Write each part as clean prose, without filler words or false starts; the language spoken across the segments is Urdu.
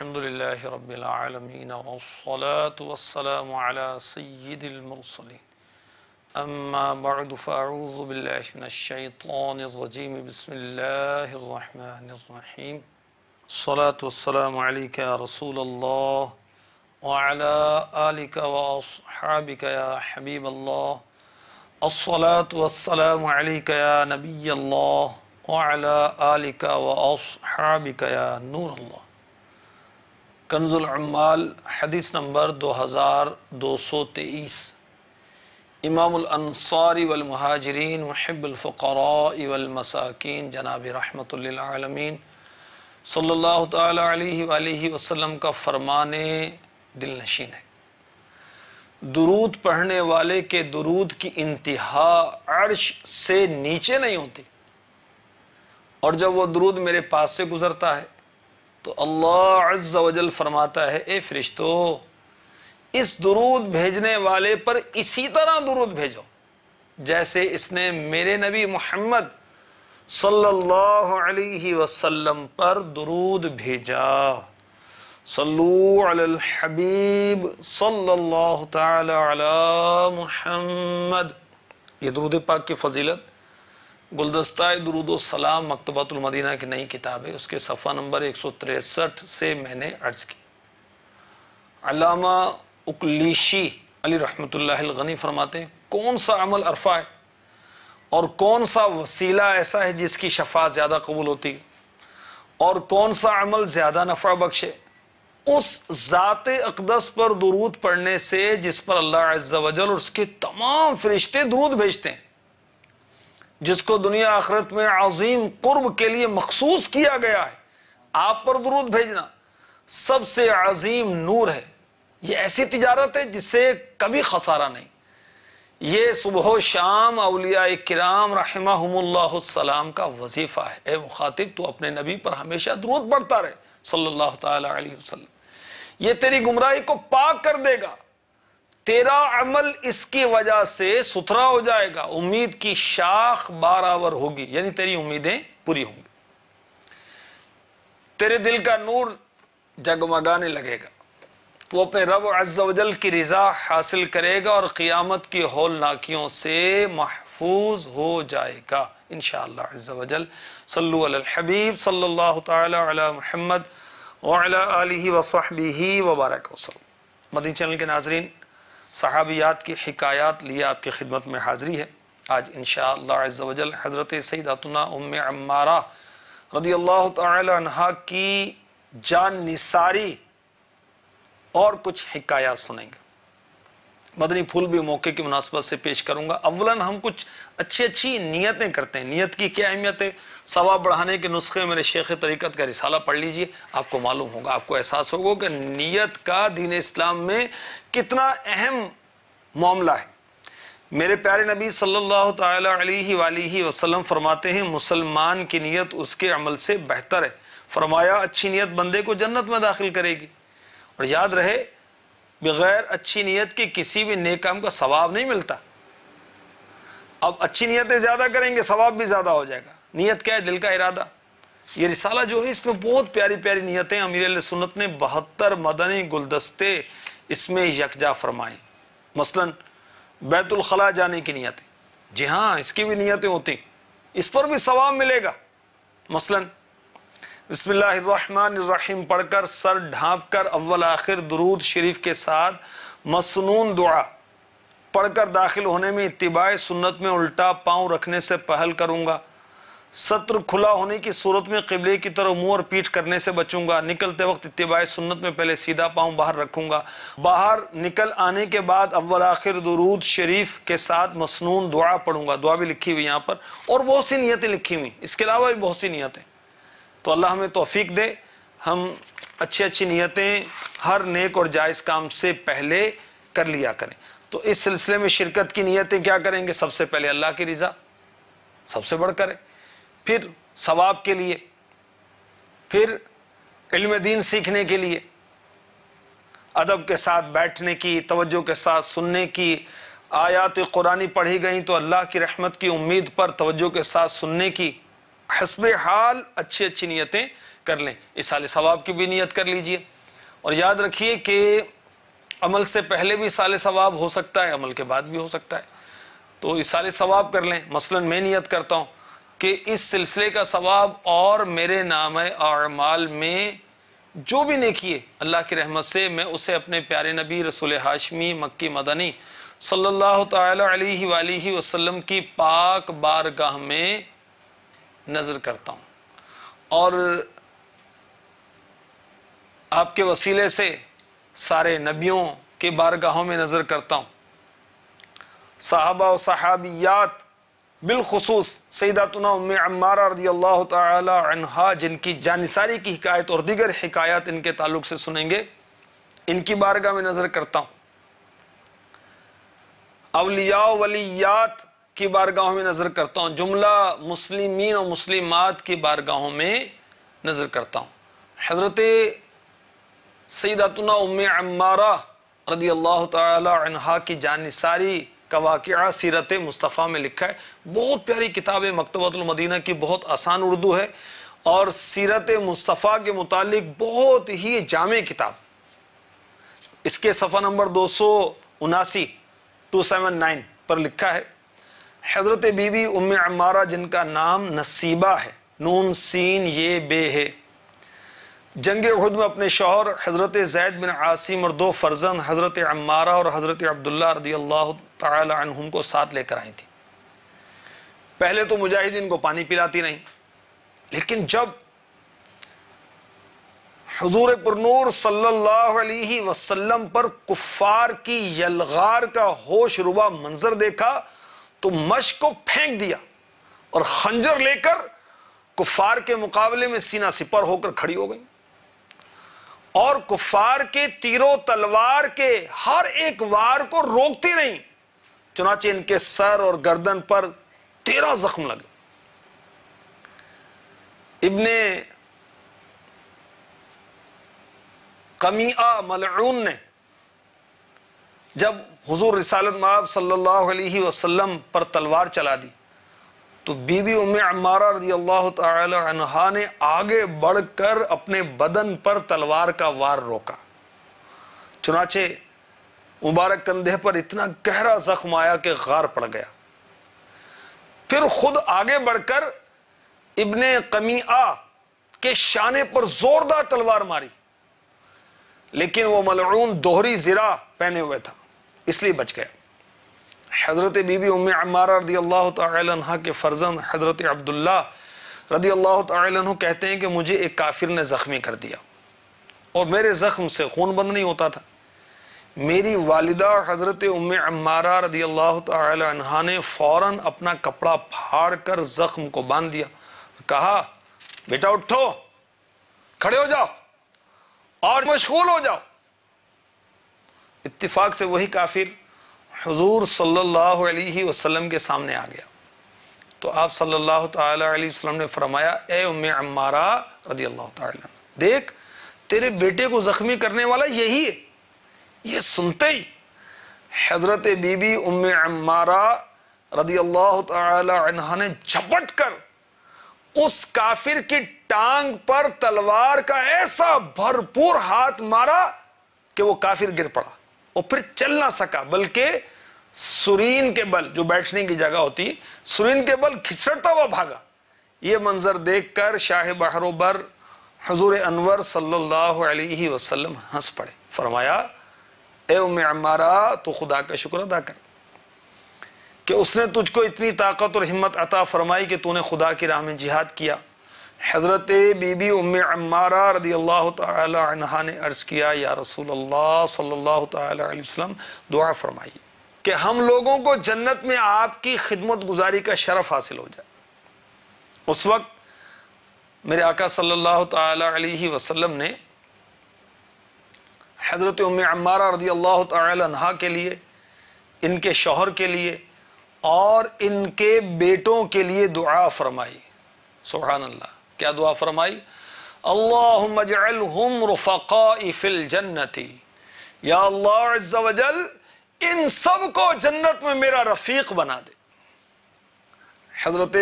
الحمدللہ رب العالمین والصلاة والسلام علی سید المرسلین اما بعد فاعوذ باللہ من الشیطان الرجیم بسم اللہ الرحمن الرحیم الصلاة والسلام علیک یا رسول اللہ وعلی آلک واصحابک یا حبیب اللہ الصلاة والسلام علیک یا نبی اللہ وعلی آلک واصحابک یا نور اللہ۔ کنز العمال حدیث نمبر 2223۔ امام الانصار والمہاجرین محب الفقراء والمساکین جناب رحمت للعالمین صلی اللہ تعالی علیہ وآلہ وسلم کا فرمان دل نشین ہے۔ درود پڑھنے والے کے درود کی انتہا عرش سے نیچے نہیں ہوتی، اور جب وہ درود میرے پاس سے گزرتا ہے تو اللہ عز و جل فرماتا ہے اے فرشتو، اس درود بھیجنے والے پر اسی طرح درود بھیجو جیسے اس نے میرے نبی محمد صلی اللہ علیہ وسلم پر درود بھیجا۔ صلو علی الحبیب صلی اللہ تعالی علی محمد۔ یہ درود پاک کی فضیلت گلدستہ درود و سلام مکتبۃ المدینہ کی نئی کتاب ہے، اس کے صفحہ نمبر 163 سے میں نے عرض کی۔ علامہ اکلیشی علی رحمت اللہ الغنی فرماتے ہیں کون سا عمل عرفہ ہے اور کون سا وسیلہ ایسا ہے جس کی شفاعت زیادہ قبول ہوتی اور کون سا عمل زیادہ نفع بخشے؟ اس ذات اقدس پر درود پڑھنے سے جس پر اللہ عز و جل اور اس کے تمام فرشتے درود بھیجتے ہیں، جس کو دنیا آخرت میں عظیم قرب کے لیے مخصوص کیا گیا ہے۔ آپ پر درود بھیجنا سب سے عظیم نور ہے۔ یہ ایسی تجارت ہے جس سے کبھی خسارہ نہیں۔ یہ صبح و شام اولیاء کرام رحمہم اللہ السلام کا وظیفہ ہے۔ اے مخاطب، تو اپنے نبی پر ہمیشہ درود پڑھتا رہے صلی اللہ تعالی علیہ وسلم۔ یہ تیری گمراہی کو پاک کر دے گا، تیرا عمل اس کی وجہ سے ستھرا ہو جائے گا، امید کی شاخ بارآور ہوگی، یعنی تیری امیدیں پوری ہوں گی، تیرے دل کا نور جگمگانے لگے گا، تو اپنے رب عز و جل کی رضا حاصل کرے گا اور قیامت کی ہولناکیوں سے محفوظ ہو جائے گا انشاءاللہ عز و جل۔ صلو علی الحبیب صلی اللہ تعالی علی محمد وعلی آلہ وصحبہ وبارک وسلم۔ مدنی چینل کے ناظرین، صحابیات کی حکایات لیے آپ کی خدمت میں حاضری ہے۔ آج انشاءاللہ عز و جل حضرت سیداتنا ام عمارہ رضی اللہ تعالی عنہا کی جان نثاری اور کچھ حکایات سنیں گے۔ مدنی پھول بھی موقع کی مناسبت سے پیش کروں گا۔ اولاً ہم کچھ اچھی نیتیں کرتے ہیں۔ نیت کی کیا اہمیت ہے؟ ثواب بڑھانے کے نسخے میرے شیخ طریقت کا رسالہ پڑھ لیجئے، آپ کو معلوم ہوگا، آپ کو احساس ہوگا کہ نیت کا دین اسلام میں کتنا اہم معاملہ ہے۔ میرے پیارے نبی صلی اللہ تعالی علیہ وآلہ وسلم فرماتے ہیں مسلمان کی نیت اس کے عمل سے بہتر ہے۔ فرمایا اچھی نیت بندے کو جنت میں داخل کرے گی، اور یاد رہے بغیر اچھی نیت کے کسی بھی نیک کام کا ثواب نہیں ملتا۔ اب اچھی نیتیں زیادہ کریں گے ثواب بھی زیادہ ہو جائے گا۔ نیت کیا ہے؟ دل کا ارادہ۔ یہ رسالہ جو ہے اس میں بہت پیاری پیاری نیتیں امیر اہل سنت نے 72 مدنی گلدستے اس میں یکجا فرمائیں۔ مثلا بیت الخلاء جانے کی نیتیں، جی ہاں اس کی بھی نیتیں ہوتی، اس پر بھی ثواب ملے گا۔ مثلا بسم اللہ الرحمن الرحیم پڑھ کر سر ڈھانپ کر اول آخر درود شریف کے ساتھ مسنون دعا پڑھ کر داخل ہونے میں اتباع سنت میں الٹا پاؤں رکھنے سے پہل کروں گا۔ سطر کھلا ہونے کی صورت میں قبلے کی طرف منہ اور پیٹھ کرنے سے بچوں گا۔ نکلتے وقت اتباع سنت میں پہلے سیدھا پاؤں باہر رکھوں گا۔ باہر نکل آنے کے بعد اول آخر درود شریف کے ساتھ مسنون دعا پڑھوں گا۔ دعا بھی لکھی ہوئی یہاں پر، اور بہت سی نیتیں لکھی ہوئی، اس کے علاوہ بھی بہت سی نیتیں۔ تو اللہ ہمیں توفیق دے، ہم اچھی نیتیں ہر نیک اور جائز کام سے پہلے کر لیا کریں۔ تو اس سلسلے میں شرکت کی نیتیں کیا کریں گے؟ سب سے پہلے اللہ کی رضا سب سے بڑھ کر ہے، پھر ثواب کے لیے، پھر علم دین سیکھنے کے لیے، ادب کے ساتھ بیٹھنے کی، توجہ کے ساتھ سننے کی، آیات قرآنی پڑھی گئیں تو اللہ کی رحمت کی امید پر توجہ کے ساتھ سننے کی، حسب حال اچھی نیتیں کر لیں، ایصال ثواب کی بھی نیت کر لیجئے۔ اور یاد رکھیے کہ عمل سے پہلے بھی ایصال ثواب ہو سکتا ہے، عمل کے بعد بھی ہو سکتا ہے، تو ایصال ثواب کر لیں۔ مثلا میں نیت کرتا ہوں کہ اس سلسلے کا ثواب اور میرے نامہ اعمال میں جو بھی نیکی ہے اللہ کی رحمت سے میں اسے اپنے پیارے نبی رسول ہاشمی مکی مدنی صلی اللہ تعالی علیہ وآلہ وسلم کی پاک بارگاہ میں نظر کرتا ہوں، اور آپ کے وسیلے سے سارے نبیوں کے بارگاہوں میں نظر کرتا ہوں، صحابہ و صحابیات بالخصوص سیداتنا ام عمارہ رضی اللہ تعالی عنہا جن کی جانثاری کی حکایت اور دیگر حکایات ان کے تعلق سے سنیں گے، ان کی بارگاہ میں نظر کرتا ہوں، اولیاء و ولیات کی بارگاہوں میں نظر کرتا ہوں، جملہ مسلمین و مسلمات کی بارگاہوں میں نظر کرتا ہوں۔ حضرت سیداتنا ام عمارہ رضی اللہ تعالی عنہا کی جانثاری کا واقعہ سیرت مصطفیٰ میں لکھا ہے، بہت پیاری کتاب ہے، مکتبۃ المدینہ کی بہت آسان اردو ہے، اور سیرت مصطفیٰ کے متعلق بہت ہی جامع کتاب۔ اس کے صفحہ نمبر 279 پر لکھا ہے، حضرت بی بی ام عمارہ جن کا نام نصیبہ ہے، نون سین یہ بے ہے، جنگ احد میں اپنے شوہر حضرت زید بن عاصم اور 2 فرزند حضرت عمارہ اور حضرت عبداللہ رضی اللہ تعالی عنہم کو ساتھ لے کر آئی تھی۔ پہلے تو مجاہدین کو پانی پلاتی رہیں، لیکن جب حضور پرنور صلی اللہ علیہ وسلم پر کفار کی یلغار کا ہوش ربا منظر دیکھا تو مشق کو پھینک دیا اور خنجر لے کر کفار کے مقابلے میں سینہ سپر ہو کر کھڑی ہو گئی، اور کفار کے تیر و تلوار کے ہر ایک وار کو روکتی رہیں، چنانچہ ان کے سر اور گردن پر 13 زخم لگے۔ ابن قمیعہ ملعون نے جب حضور رسالت مآب صلی اللہ علیہ وسلم پر تلوار چلا دی تو بی بی ام عمارہ رضی اللہ تعالی عنہا نے آگے بڑھ کر اپنے بدن پر تلوار کا وار روکا، چنانچہ مبارک کندھے پر اتنا گہرا زخم آیا کہ غار پڑ گیا۔ پھر خود آگے بڑھ کر ابن قمیعہ کے شانے پر زوردار تلوار ماری، لیکن وہ ملعون دوہری زرہ پہنے ہوئے تھا اس لیے بچ گیا۔ حضرت بی بی ام عمارہ رضی اللہ تعالی عنہ کے فرزند حضرت عبداللہ رضی اللہ تعالی عنہ کہتے ہیں کہ مجھے ایک کافر نے زخمی کر دیا اور میرے زخم سے خون بند نہیں ہوتا تھا۔ میری والدہ حضرت ام عمارہ رضی اللہ تعالی عنہ نے فوراً اپنا کپڑا پھاڑ کر زخم کو باندھ دیا، کہا بیٹا اٹھو، کھڑے ہو جاؤ اور مشغول ہو جاؤ۔ اتفاق سے وہی کافر حضور صلی اللہ علیہ وسلم کے سامنے آ گیا تو آپ صلی اللہ تعالی علیہ وسلم نے فرمایا، اے ام عمارہ رضی اللہ تعالی عنہ، دیکھ تیرے بیٹے کو زخمی کرنے والا یہی ہے۔ یہ سنتے ہی حضرت بی بی ام عمارہ رضی اللہ تعالی عنہ نے جھپٹ کر اس کافر کی ٹانگ پر تلوار کا ایسا بھرپور ہاتھ مارا کہ وہ کافر گر پڑا اور پھر چل نہ سکا، بلکہ سرین کے بل، جو بیٹھنے کی جگہ ہوتی، سرین کے بل کھسٹتا ہوا بھاگا۔ یہ منظر دیکھ کر شاہ بحر و بر حضور انور صلی اللہ علیہ وسلم ہنس پڑے، فرمایا اے ام عمارہ تو خدا کا شکر ادا کر کہ اس نے تجھ کو اتنی طاقت اور ہمت عطا فرمائی کہ تو نے خدا کی راہ میں جہاد کیا۔ حضرت بی بی ام عمارہ رضی اللہ تعالی عنہا نے عرض کیا، یا رسول اللہ صلی اللہ تعالی علیہ وسلم دعا فرمائی کہ ہم لوگوں کو جنت میں آپ کی خدمت گزاری کا شرف حاصل ہو جائے۔ اس وقت میرے آقا صلی اللہ تعالی علیہ وسلم نے حضرت ام عمارہ رضی اللہ تعالی عنہا کے لیے، ان کے شوہر کے لیے اور ان کے بیٹوں کے لیے دعا فرمائی۔ سبحان اللہ، کیا دعا فرمائی؟ اللہم اجعلہم رفقائی فی الجنتی، یا اللہ عز و جل ان سب کو جنت میں میرا رفیق بنا دے۔ حضرت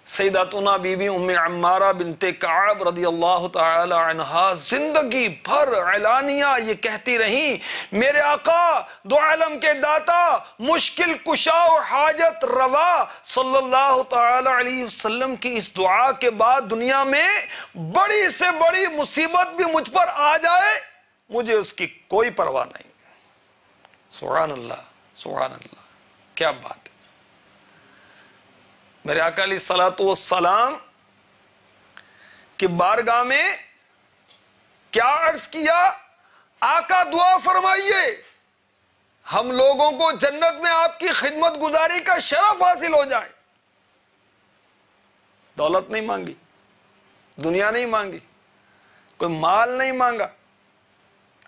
سیداتنا بی بی ام عمارہ بنت کعب رضی اللہ تعالی عنہا زندگی بھر اعلانیہ یہ کہتی رہیں، میرے آقا دو عالم کے داتا، مشکل کشا و حاجت روا صلی اللہ تعالی علیہ وسلم کی اس دعا کے بعد دنیا میں بڑی سے بڑی مصیبت بھی مجھ پر آ جائے مجھے اس کی کوئی پرواہ نہیں۔ سبحان اللہ، سبحان اللہ، کیا بات ہے۔ میرے آقا علیہ الصلوۃ والسلام کی بارگاہ میں کیا عرض کیا؟ آقا دعا فرمائیے ہم لوگوں کو جنت میں آپ کی خدمت گزاری کا شرف حاصل ہو جائے۔ دولت نہیں مانگی، دنیا نہیں مانگی، کوئی مال نہیں مانگا،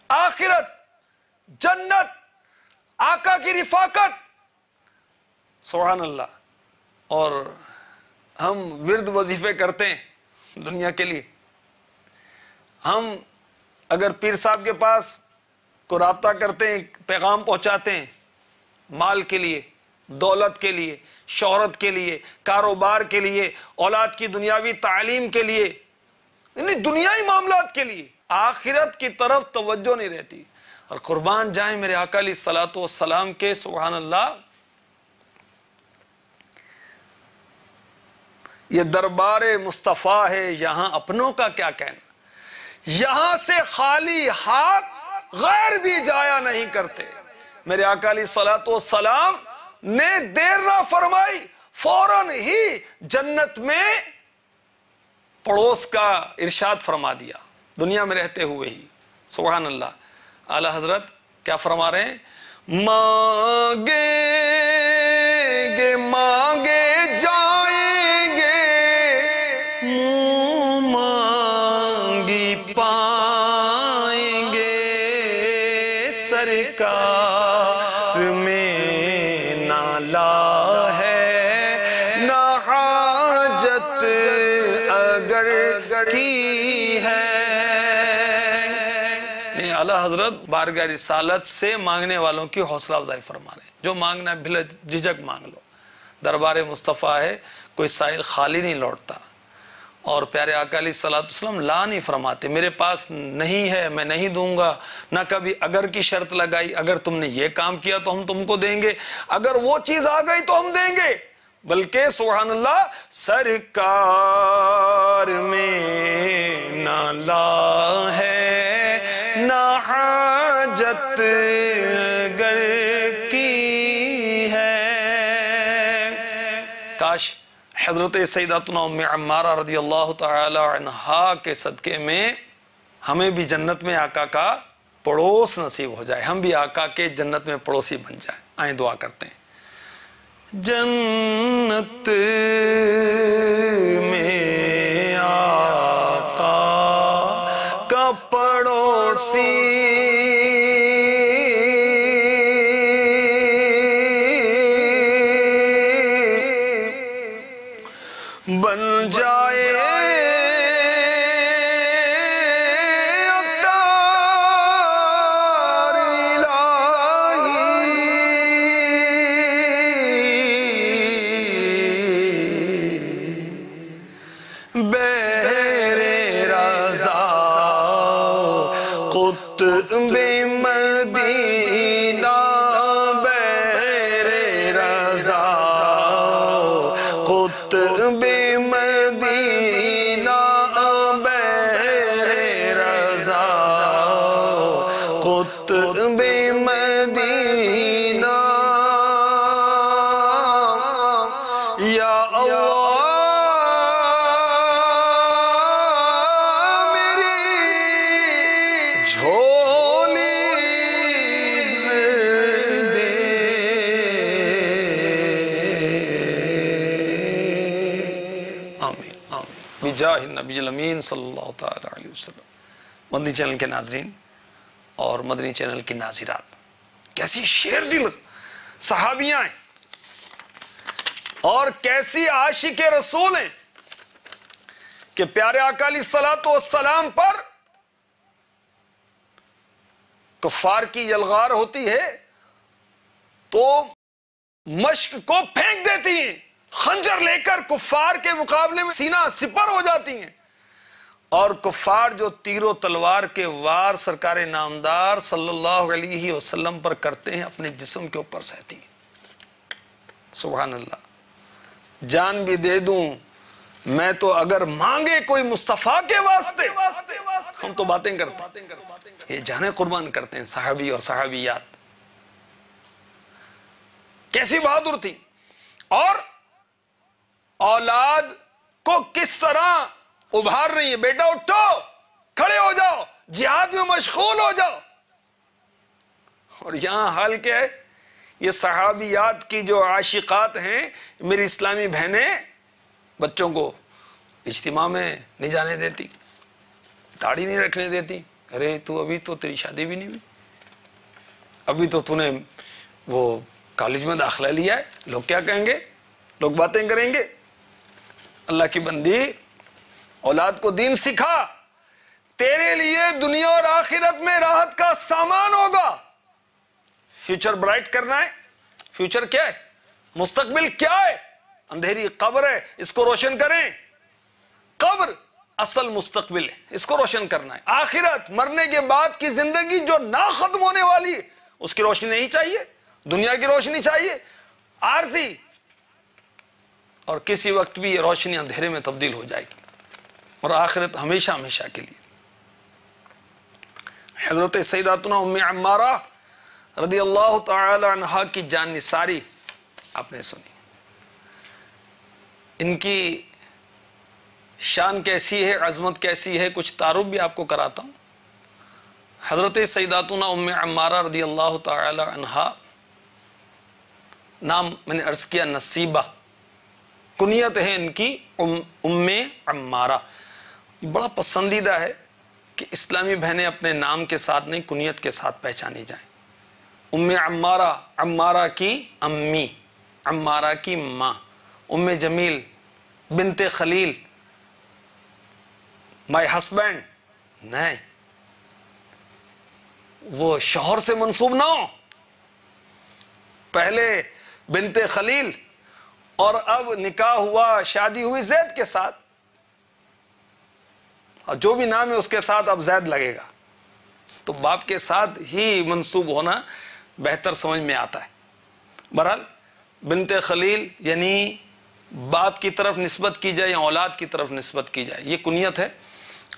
آخرت، جنت، آقا کی رفاقت، سبحان اللہ۔ اور ہم ورد وظیفے کرتے ہیں دنیا کے لیے، ہم اگر پیر صاحب کے پاس کو رابطہ کرتے ہیں، پیغام پہنچاتے ہیں، مال کے لیے، دولت کے لیے، شہرت کے لیے، کاروبار کے لیے، اولاد کی دنیاوی تعلیم کے لیے، یعنی دنیائی معاملات کے لیے، آخرت کی طرف توجہ نہیں رہتی۔ اور قربان جائیں میرے آقا علیہ الصلوۃ والسلام کے، سبحان اللہ، یہ دربار مصطفیٰ ہے، یہاں اپنوں کا کیا کہنا، یہاں سے خالی ہاتھ غیر بھی جایا نہیں کرتے۔ میرے آقا علیہ الصلوۃ والسلام نے دیر نہ فرمائی، فوراً ہی جنت میں پڑوس کا ارشاد فرما دیا، دنیا میں رہتے ہوئے ہی، سبحان اللہ۔ اعلیٰ حضرت کیا فرما رہے ہیں؟ مانگیں گے مانگے جائیں گے، منہ مانگی پائیں گے، سرکار میں نالا ہے نہ حاجت اگر کی ہے۔ اعلیٰ حضرت بارگاہ رسالت سے مانگنے والوں کی حوصلہ افزائی فرما رہے ہیں، جو مانگنا ہے بلا جھجک مانگ لو، دربار مصطفیٰ ہے، کوئی سائل خالی نہیں لوٹتا۔ اور پیارے آقا علیہ الصلوۃ والسلام لا نہیں فرماتے، میرے پاس نہیں ہے میں نہیں دوں گا، نہ کبھی اگر کی شرط لگائی، اگر تم نے یہ کام کیا تو ہم تم کو دیں گے، اگر وہ چیز آ گئی تو ہم دیں گے، بلکہ سبحان اللہ سرکار میں نہ لا ہے نہ حاجت گر کی ہے۔ کاش حضرت سیداتنا ام عمارہ رضی اللہ تعالی عنہا کے صدقے میں ہمیں بھی جنت میں آقا کا پڑوس نصیب ہو جائے، ہم بھی آقا کے جنت میں پڑوسی بن جائیں۔ آئیں دعا کرتے ہیں۔ جنت میں آقا کا پڑوسی بن جائے بجاہ النبی الامین صلی اللہ تعالی علیہ وسلم۔ مدنی چینل کے ناظرین اور مدنی چینل کی ناظرات، کیسی شیر دل صحابیاں ہیں اور کیسی عاشق رسول ہیں کہ پیارے آقا علیہ الصلوۃ والسلام پر کفار کی یلغار ہوتی ہے تو مشک کو پھینک دیتی ہیں خنجر لے کر کفار کے مقابلے میں سینہ سپر ہو جاتی ہیں، اور کفار جو تیر و تلوار کے وار سرکار نامدار صلی اللہ علیہ وسلم پر کرتے ہیں اپنے جسم کے اوپر سہتی ہیں۔ سبحان اللہ، جان بھی دے دوں میں تو اگر مانگے کوئی مصطفیٰ کے واسطے، ہم تو باتیں کرتے ہیں، یہ جانیں قربان کرتے ہیں صحابی اور صحابیات۔ کیسی بہادر تھی، اور اولاد کو کس طرح ابھار رہی ہے، بیٹا اٹھو، کھڑے ہو جاؤ، جہاد میں مشغول ہو جاؤ۔ اور یہاں حال کیا ہے، یہ صحابیات کی جو عاشقات ہیں، میری اسلامی بہنیں بچوں کو اجتماع میں نہیں جانے دیتی، داڑھی نہیں رکھنے دیتی۔ ارے تو ابھی تو تیری شادی بھی نہیں ہوئی، ابھی تو نے وہ کالج میں داخلہ لیا ہے، لوگ کیا کہیں گے، لوگ باتیں کریں گے۔ اللہ کی بندی، اولاد کو دین سکھا، تیرے لیے دنیا اور آخرت میں راحت کا سامان ہوگا۔ فیوچر برائٹ کرنا ہے، فیوچر کیا ہے، مستقبل کیا ہے، اندھیری قبر ہے، اس کو روشن کریں۔ قبر اصل مستقبل ہے، اس کو روشن کرنا ہے۔ آخرت، مرنے کے بعد کی زندگی جو نہ ختم ہونے والی ہے، اس کی روشنی نہیں چاہیے، دنیا کی روشنی چاہیے، عارضی، اور کسی وقت بھی یہ روشنی اندھیرے میں تبدیل ہو جائے گی، اور آخرت ہمیشہ ہمیشہ کے لیے۔ حضرت سیداتنا ام عمارہ رضی اللہ تعالی عنہا کی جان نثاری آپ نے سنی، ان کی شان کیسی ہے، عظمت کیسی ہے، کچھ تعارف بھی آپ کو کراتا ہوں۔ حضرت سیداتنا ام عمارہ رضی اللہ تعالی عنہا، نام میں نے عرض کیا نصیبہ، کنیت ہے ان کی ام عمارہ۔ بڑا پسندیدہ ہے کہ اسلامی بہنیں اپنے نام کے ساتھ نہیں، کنیت کے ساتھ پہچانی جائیں۔ ام عمارہ، عمارہ کی امی، عمارہ کی ماں، ام جمیل بنت خلیل، مائی ہسبینڈ، نہیں، وہ شوہر سے منسوب نہ ہو، پہلے بنت خلیل اور اب نکاح ہوا، شادی ہوئی زید کے ساتھ، اور جو بھی نام ہے اس کے ساتھ اب زید لگے گا، تو باپ کے ساتھ ہی منسوب ہونا بہتر سمجھ میں آتا ہے۔ بہرحال بنت خلیل یعنی باپ کی طرف نسبت کی جائے یا اولاد کی طرف نسبت کی جائے، یہ کنیت ہے،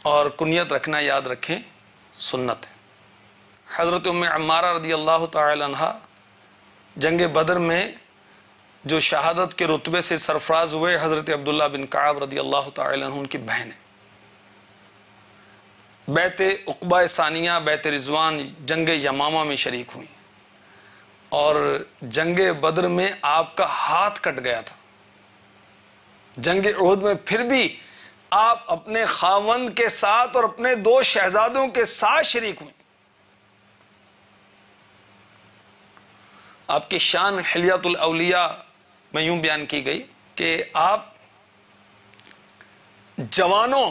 اور کنیت رکھنا یاد رکھیں سنت ہے۔ حضرت ام عمارہ رضی اللہ تعالی عنہ جنگ بدر میں جو شہادت کے رتبے سے سرفراز ہوئے، حضرت عبداللہ بن کعب رضی اللہ تعالی عنہ ان کی بہن ہے۔ بیعت عقبہ ثانیہ، بیعت رضوان، جنگ یمامہ میں شریک ہوئی، اور جنگ بدر میں آپ کا ہاتھ کٹ گیا تھا۔ جنگ احد میں پھر بھی آپ اپنے خاوند کے ساتھ اور اپنے 2 شہزادوں کے ساتھ شریک ہوئیں۔ آپ کی شان حلیۃ الاولیاء میں یوں بیان کی گئی کہ آپ جوانوں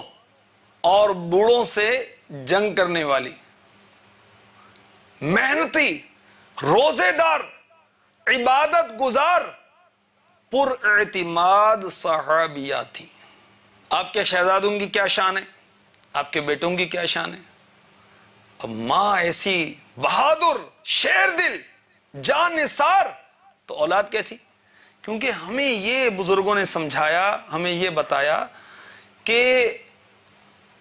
اور بوڑھوں سے جنگ کرنے والی، محنتی، روزے دار، عبادت گزار، پر اعتماد صحابیہ تھی۔ آپ کے شہزادوں کی کیا شان ہے، آپ کے بیٹوں کی کیا شان ہے، اب ماں ایسی بہادر، شیر دل، جان نثار، تو اولاد کیسی؟ کیونکہ ہمیں یہ بزرگوں نے سمجھایا، ہمیں یہ بتایا کہ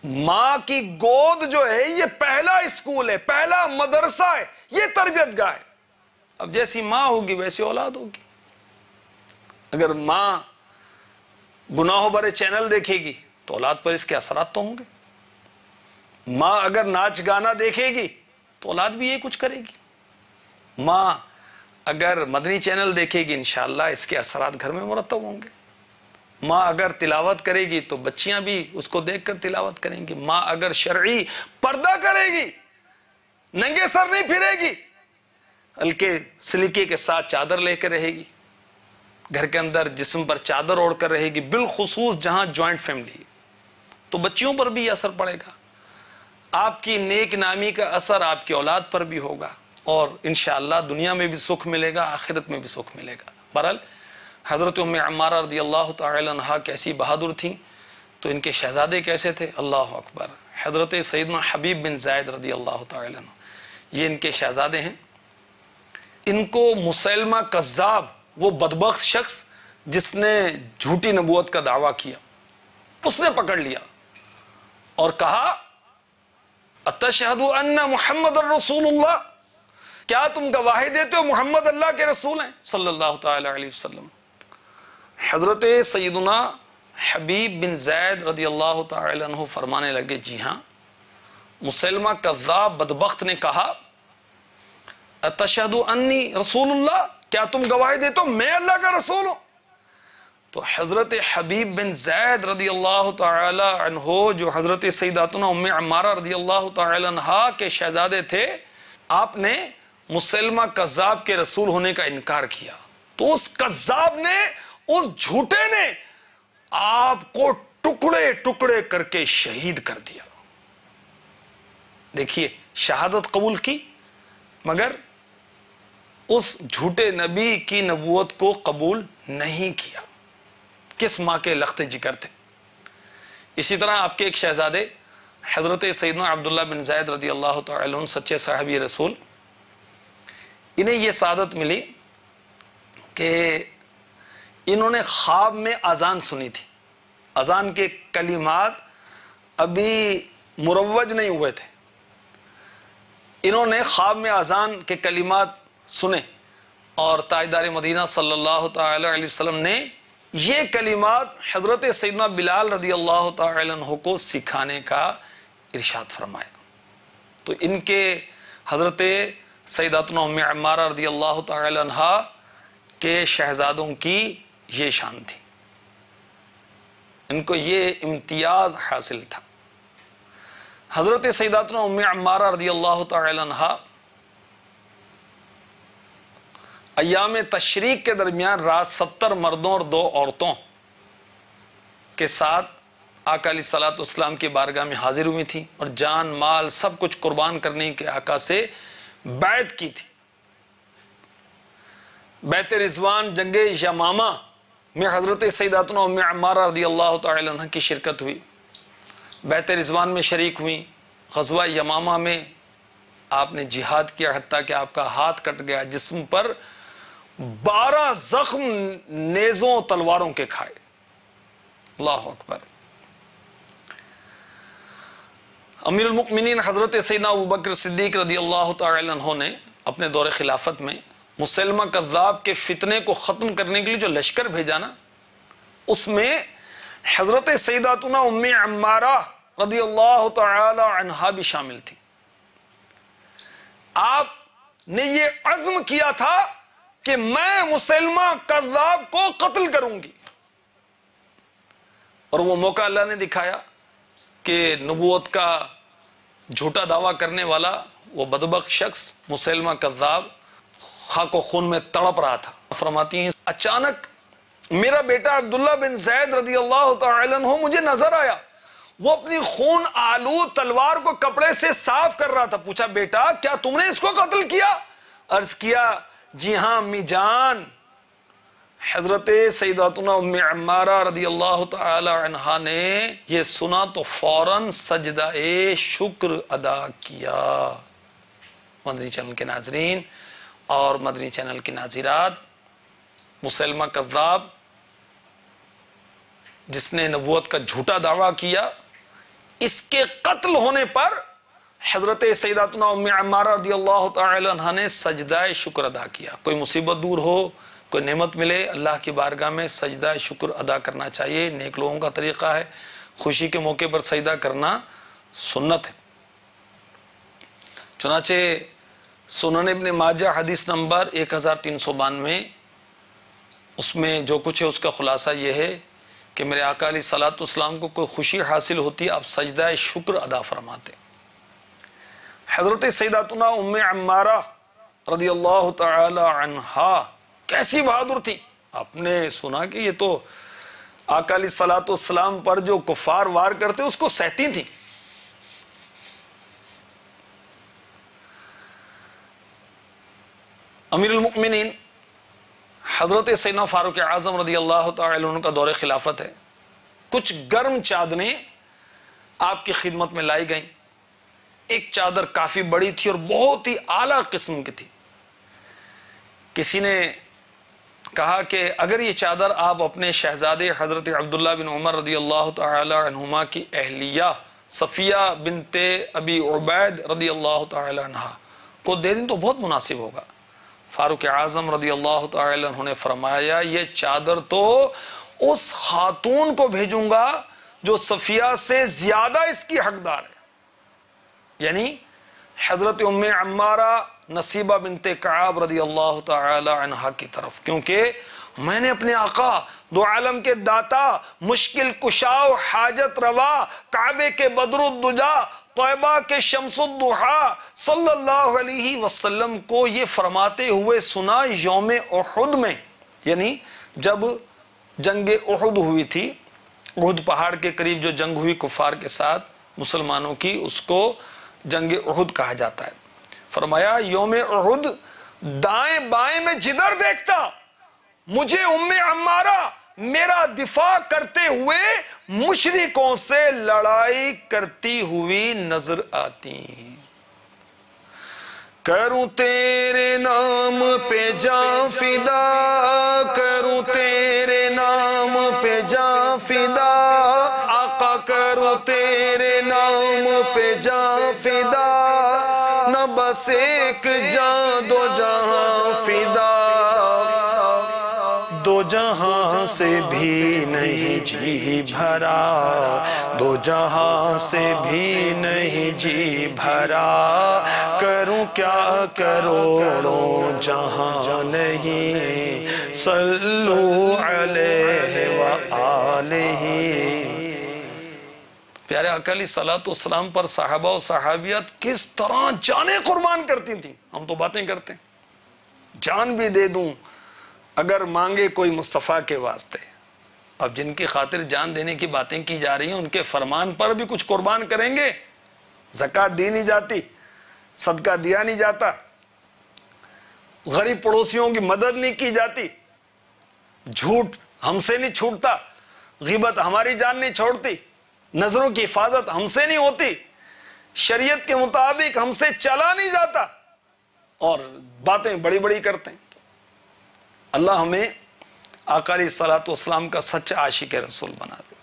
ماں کی گود جو ہے یہ پہلا اسکول ہے، پہلا مدرسہ ہے، یہ تربیت گاہ ہے۔ اب جیسی ماں ہوگی ویسی اولاد ہوگی۔ اگر ماں گناہوں بھرے چینل دیکھے گی تو اولاد پر اس کے اثرات تو ہوں گے۔ ماں اگر ناچ گانا دیکھے گی تو اولاد بھی یہ کچھ کرے گی۔ ماں اگر مدنی چینل دیکھے گی انشاءاللہ اس کے اثرات گھر میں مرتب ہوں گے۔ ماں اگر تلاوت کرے گی تو بچیاں بھی اس کو دیکھ کر تلاوت کریں گی۔ ماں اگر شرعی پردہ کرے گی، ننگے سر نہیں پھرے گی، بلکہ سلیقے کے ساتھ چادر لے کر رہے گی، گھر کے اندر جسم پر چادر اوڑھ کر رہے گی، بالخصوص جہاں جوائنٹ فیملی، تو بچیوں پر بھی اثر پڑے گا۔ آپ کی نیک نامی کا اثر آپ کی اولاد پر بھی ہوگا، اور انشاءاللہ دنیا میں بھی سکھ ملے گا، آخرت میں بھی سکھ ملے گا۔ بہرحال حضرت ام عمارہ رضی اللہ تعالی عنہ کیسی بہادر تھیں، تو ان کے شہزادے کیسے تھے؟ اللہ اکبر! حضرت سیدنا حبیب بن زید رضی اللہ تعالی عنہ، یہ ان کے شہزادے ہیں۔ ان کو مسیلمہ کذاب، وہ بدبخت شخص جس نے جھوٹی نبوت کا دعویٰ کیا، اس نے پکڑ لیا اور کہا اتشہد ان محمد الرسول اللہ، کیا تم گواہی دیتے ہو محمد اللہ کے رسول ہیں صلی اللہ تعالی علیہ وسلم؟ حضرت سیدنا حبیب بن زید رضی اللہ تعالی عنہ فرمانے لگے جی ہاں، مسلمہ کذاب بدبخت نے کہا اتشہد انی رسول اللہ، کیا تم گواہی دیتے ہو میں اللہ کا رسول ہوں؟ تو حضرت حبیب بن زید رضی اللہ تعالی عنہ جو حضرت سیداتنا ام عمارہ رضی اللہ تعالی عنہ کے شہزادے تھے، آپ نے مسلمہ کذاب کے رسول ہونے کا انکار کیا، تو اس کذاب نے، اس جھوٹے نے آپ کو ٹکڑے ٹکڑے کر کے شہید کر دیا۔ دیکھیے، شہادت قبول کی مگر اس جھوٹے نبی کی نبوت کو قبول نہیں کیا۔ کس ماں کے لخت جگر تھے۔ اسی طرح آپ کے ایک شہزادے حضرت سیدنا عبداللہ بن زید رضی اللہ تعالی عنہ، سچے صحابی رسول، انہیں یہ سعادت ملی کہ انہوں نے خواب میں اذان سنی تھی۔ اذان کے کلمات ابھی مروج نہیں ہوئے تھے، انہوں نے خواب میں اذان کے کلمات سنے اور تاجدار مدینہ صلی اللہ تعالی علیہ وسلم نے یہ کلمات حضرت سیدنا بلال رضی اللہ تعالی عنہ کو سکھانے کا ارشاد فرمایا۔ تو ان کے حضرت سیداتنا ام عمارہ رضی اللہ تعالی عنہ کے شہزادوں کی یہ شان تھی، ان کو یہ امتیاز حاصل تھا۔ حضرت سیداتنا ام عمارہ رضی اللہ تعالی عنہ ایام تشریق کے درمیان رات 70 مردوں اور 2 عورتوں کے ساتھ آقا علیہ الصلوۃ والسلام کی بارگاہ میں حاضر ہوئی تھی اور جان مال سب کچھ قربان کرنے کے آقا سے بیعت کی تھی۔ بیعت رضوان جنگ یمامہ میں حضرت سیداتنا ام عمارہ رضی اللہ تعالی عنہ کی شرکت ہوئی، بیعت رضوان میں شریک ہوئی۔ غزوہ یمامہ میں آپ نے جہاد کیا، حتیٰ کہ آپ کا ہاتھ کٹ گیا، جسم پر 12 زخم نیزوں تلواروں کے کھائے۔ اللہ اکبر! امیر المؤمنین حضرت سیدنا ابوبکر صدیق رضی اللہ تعالی عنہ نے اپنے دور خلافت میں مسلمہ کذاب کے فتنے کو ختم کرنے کے لیے جو لشکر بھیجا نا، اس میں حضرت سیداتنا ام عمارہ رضی اللہ تعالی عنہ بھی شامل تھی۔ آپ نے یہ عزم کیا تھا کہ میں مسلمہ کذاب کو قتل کروں گی، اور وہ موقع اللہ نے دکھایا کہ نبوت کا جھوٹا دعویٰ کرنے والا وہ بدبخت شخص مسلمہ کذاب خاک و خون میں تڑپ رہا تھا۔ فرماتی ہیں اچانک میرا بیٹا عبداللہ بن زید رضی اللہ تعالی عنہ مجھے نظر آیا، وہ اپنی خون آلود تلوار کو کپڑے سے صاف کر رہا تھا۔ پوچھا بیٹا کیا تم نے اس کو قتل کیا؟ عرض کیا جی ہاں امی جان۔ حضرت سیداتنا ام عمارہ رضی اللہ تعالی عنہ نے یہ سنا تو فوراً سجدہ شکر ادا کیا۔ مدنی چینل کے ناظرین اور مدنی چینل کی ناظرات، مسلمہ کذاب جس نے نبوت کا جھوٹا دعویٰ کیا، اس کے قتل ہونے پر حضرت سیداتنا ام عمارہ رضی اللہ تعالی عنہ نے سجدہ شکر ادا کیا۔ کوئی مصیبت دور ہو، کوئی نعمت ملے، اللہ کی بارگاہ میں سجدہ شکر ادا کرنا چاہیے، نیک لوگوں کا طریقہ ہے۔ خوشی کے موقع پر سجدہ کرنا سنت ہے۔ چنانچہ سنن ابن ماجہ حدیث نمبر 1392، اس میں جو کچھ ہے اس کا خلاصہ یہ ہے کہ میرے آقا علیہ الصلوۃ والسلام کو کوئی خوشی حاصل ہوتی، آپ سجدہ شکر ادا فرماتے۔ حضرت سیداتنا ام عمارہ رضی اللہ تعالی عنہا کیسی بہادر تھی۔ آپ نے سنا کہ یہ تو آقا علیہ الصلوۃ والسلام پر جو کفار وار کرتے اس کو سہتی تھی۔ امیر المؤمنین حضرت سیدنا فاروق اعظم رضی اللہ تعالی عنہ کا دور خلافت ہے. کچھ گرم چادریں آپ کی خدمت میں لائی گئیں. ایک چادر کافی بڑی تھی اور بہت ہی اعلیٰ قسم کی تھی. کسی نے کہا کہ اگر یہ چادر آپ اپنے شہزادے حضرت عبداللہ بن عمر رضی اللہ تعالی عنہما کی اہلیہ صفیہ بنت ابی عبید رضی اللہ تعالی عنہ کو دے دیں تو بہت مناسب ہوگا. فاروق اعظم رضی اللہ تعالی عنہ نے فرمایا یہ چادر تو اس خاتون کو بھیجوں گا جو صفیہ سے زیادہ اس کی حقدار ہے، یعنی حضرت ام عمارہ نصیبہ بنت کعب رضی اللہ تعالی عنہ کی طرف، کیونکہ میں نے اپنے آقا دو عالم کے داتا مشکل کشاو حاجت روا کعبے کے بدر الدجا طیبہ کے شمس الضحا صلی اللہ علیہ وسلم کو یہ فرماتے ہوئے سنا یوم احد میں، یعنی جب جنگ احد ہوئی تھی، احد پہاڑ کے قریب جو جنگ ہوئی کفار کے ساتھ مسلمانوں کی، اس کو جنگ احد کہا جاتا ہے. فرمایا یوم احد دائیں بائیں میں جدھر دیکھتا مجھے ام عمارہ میرا دفاع کرتے ہوئے مشرکوں سے لڑائی کرتی ہوئی نظر آتی. کروں تیرے نام پہ جاں فدا، کروں تیرے نام پہ جاں فدا، آقا کروں تیرے نام پہ جاں فدا، نہ بس ایک جان دو جہاں فدا، دو جہاں سے بھی نہیں جی بھرا، دو جہاں سے بھی نہیں جی بھرا، کروں کیا کروڑوں جہاں نہیں، صلو علیہ وآلہ. پیارے آقا علیہ الصلوۃ والسلام پر صحابہ و صحابیات کس طرح جانیں قربان کرتی تھیں. ہم تو باتیں کرتے ہیں، جان بھی دے دوں اگر مانگے کوئی مصطفیٰ کے واسطے. اب جن کی خاطر جان دینے کی باتیں کی جا رہی ہیں ان کے فرمان پر بھی کچھ قربان کریں گے. زکوٰۃ دی نہیں جاتی، صدقہ دیا نہیں جاتا، غریب پڑوسیوں کی مدد نہیں کی جاتی، جھوٹ ہم سے نہیں چھوٹتا، غیبت ہماری جان نہیں چھوڑتی، نظروں کی حفاظت ہم سے نہیں ہوتی، شریعت کے مطابق ہم سے چلا نہیں جاتا، اور باتیں بڑی بڑی کرتے ہیں. اللہ ہمیں آقا علیہ الصلوۃ والسلام کا سچا عاشق رسول بنا دے،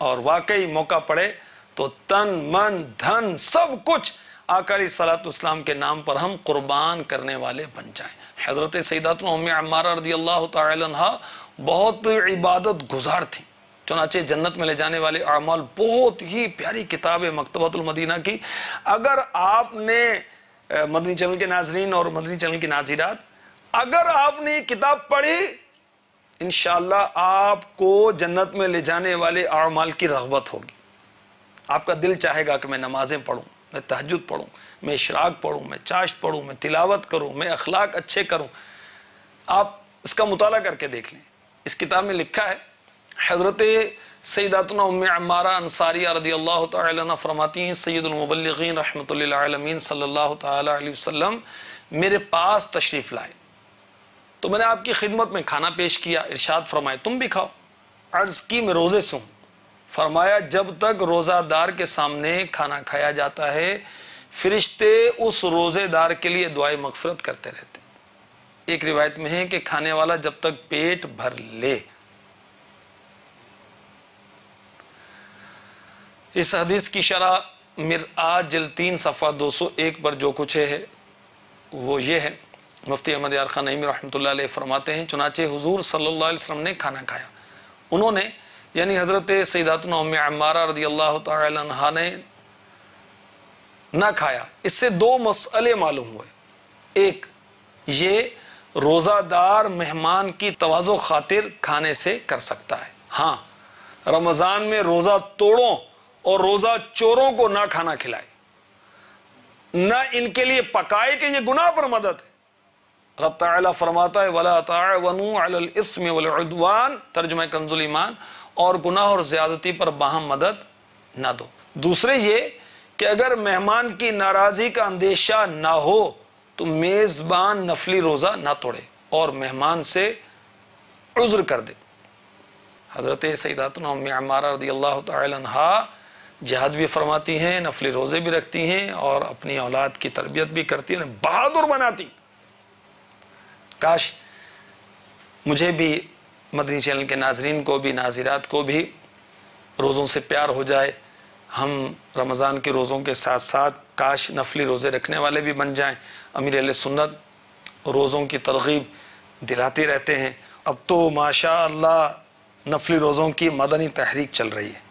اور واقعی موقع پڑے تو تن من دھن سب کچھ آقا علیہ الصلوۃ والسلام کے نام پر ہم قربان کرنے والے بن جائیں. حضرت سیداتنا ام عمارہ رضی اللہ تعالی عنہ بہت عبادت گزار تھیں، چنانچہ جنت میں لے جانے والے اعمال بہت ہی پیاری کتاب ہے مکتبۃ المدینہ کی. اگر آپ نے مدنی چینل کے ناظرین اور مدنی چینل کی ناظرات اگر آپ نے یہ کتاب پڑھی، انشاءاللہ آپ کو جنت میں لے جانے والے اعمال کی رغبت ہوگی. آپ کا دل چاہے گا کہ میں نمازیں پڑھوں، میں تہجد پڑھوں، میں اشراق پڑھوں، میں چاشت پڑھوں، میں تلاوت کروں، میں اخلاق اچھے کروں. آپ اس کا مطالعہ کر کے دیکھ لیں. اس کتاب میں لکھا ہے حضرت سیداتنا ام عمارہ انصاریہ رضی اللہ تعالی عنہ فرماتی ہیں سید المبلغین رحمت للعالمین صلی اللہ تعالی علیہ وسلم میرے پاس تشریف لائے تو میں نے آپ کی خدمت میں کھانا پیش کیا. ارشاد فرمائے تم بھی کھاؤ. عرض کی میں روزے سے ہوں. فرمایا جب تک روزہ دار کے سامنے کھانا کھایا جاتا ہے فرشتے اس روزے دار کے لیے دعائے مغفرت کرتے رہتے. ایک روایت میں ہے کہ کھانے والا جب تک پیٹ بھر لے. اس حدیث کی شرح مرآت جلد 3 صفحہ 201 پر جو کچھ ہے وہ یہ ہے. مفتی احمد یار خان نعیمی رحمۃ اللہ علیہ فرماتے ہیں چنانچہ حضور صلی اللہ علیہ وسلم نے کھانا کھایا. انہوں نے یعنی حضرت سیداتنا ام عمارہ رضی اللہ تعالی عنہا نے نہ کھایا. اس سے 2 مسئلے معلوم ہوئے. ایک یہ روزہ دار مہمان کی تواضع خاطر کھانے سے کر سکتا ہے. ہاں رمضان میں روزہ توڑوں اور روزہ چوروں کو نہ کھانا کھلائے، نہ ان کے لیے پکائے کہ یہ گناہ پر مدد ہے. رب تعالیٰ فرماتا ہے وَلَا تَعَوَنُوا عَلَى الْإِثْمِ وَالْعُدْوَانِ ترجمہ کنز الایمان، اور گناہ اور زیادتی پر باہم مدد نہ دو. دوسرے یہ کہ اگر مہمان کی ناراضی کا اندیشہ نہ ہو تو میزبان نفلی روزہ نہ توڑے اور مہمان سے عذر کر دے۔ حضرت سیداتنا ام عمارہ رضی اللہ تعالی عنہا جہاد بھی فرماتی ہیں، نفلی روزے بھی رکھتی ہیں اور اپنی اولاد کی تربیت بھی کرتی ہیں، بہادر بناتی۔ کاش مجھے بھی، مدنی چینل کے ناظرین کو بھی، ناظرات کو بھی روزوں سے پیار ہو جائے، ہم رمضان کے روزوں کے ساتھ ساتھ کاش نفلی روزے رکھنے والے بھی بن جائیں۔ امیر اہل سنت روزوں کی ترغیب دلاتے رہتے ہیں۔ اب تو ماشاء اللہ نفلی روزوں کی مدنی تحریک چل رہی ہے